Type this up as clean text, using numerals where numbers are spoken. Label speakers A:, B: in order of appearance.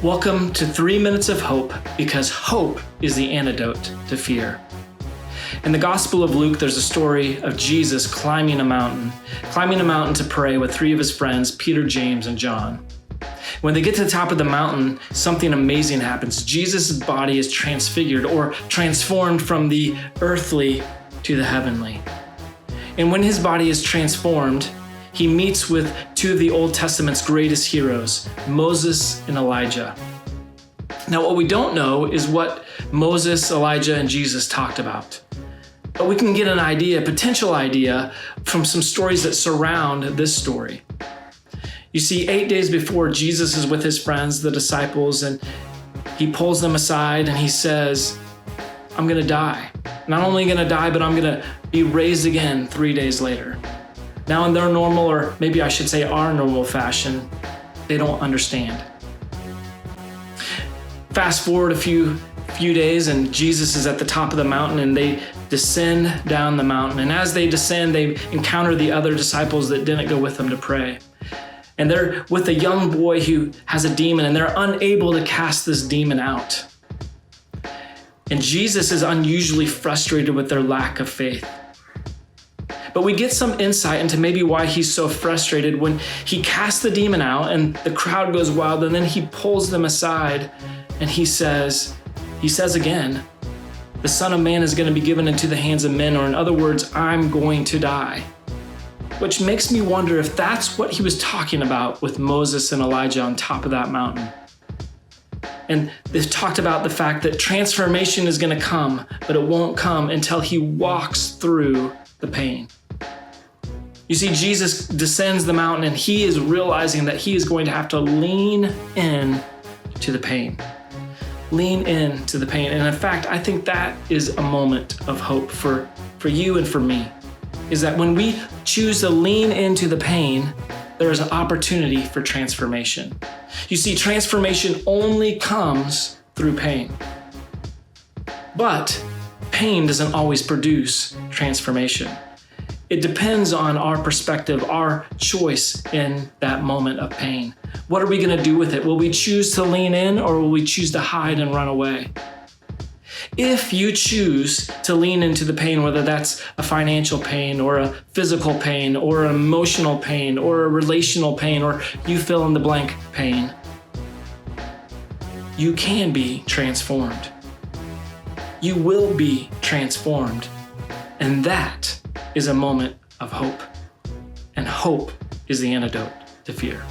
A: Welcome to 3 Minutes of Hope, because hope is the antidote to fear. In the Gospel of Luke, there's a story of Jesus climbing a mountain to pray with 3 of his friends, Peter, James, and John. When they get to the top of the mountain, something amazing happens. Jesus' body is transfigured or transformed from the earthly to the heavenly. And when his body is transformed, he meets with 2 of the Old Testament's greatest heroes, Moses and Elijah. Now, what we don't know is what Moses, Elijah, and Jesus talked about. But we can get an idea, a potential idea, from some stories that surround this story. You see, 8 days before, Jesus is with his friends, the disciples, and he pulls them aside and he says, I'm going to die. Not only going to die, but I'm going to be raised again 3 days later. Now, in their normal, or maybe I should say our normal fashion, they don't understand. Fast forward a few days, and Jesus is at the top of the mountain, and they descend down the mountain. And as they descend, they encounter the other disciples that didn't go with them to pray. And they're with a young boy who has a demon, and they're unable to cast this demon out. And Jesus is unusually frustrated with their lack of faith. But we get some insight into maybe why he's so frustrated when he casts the demon out and the crowd goes wild, and then he pulls them aside and he says again, the Son of Man is going to be given into the hands of men, or in other words, I'm going to die. Which makes me wonder if that's what he was talking about with Moses and Elijah on top of that mountain. And they've talked about the fact that transformation is going to come, but it won't come until he walks through the pain. You see, Jesus descends the mountain and he is realizing that he is going to have to lean in to the pain. Lean in to the pain. And in fact, I think that is a moment of hope for you and for me, is that when we choose to lean into the pain, there is an opportunity for transformation. You see, transformation only comes through pain. But pain doesn't always produce transformation. It depends on our perspective, our choice in that moment of pain. What are we going to do with it? Will we choose to lean in, or will we choose to hide and run away? If you choose to lean into the pain, whether that's a financial pain or a physical pain or an emotional pain or a relational pain, or you fill in the blank pain, you can be transformed. You will be transformed. And that is a moment of hope. And hope is the antidote to fear.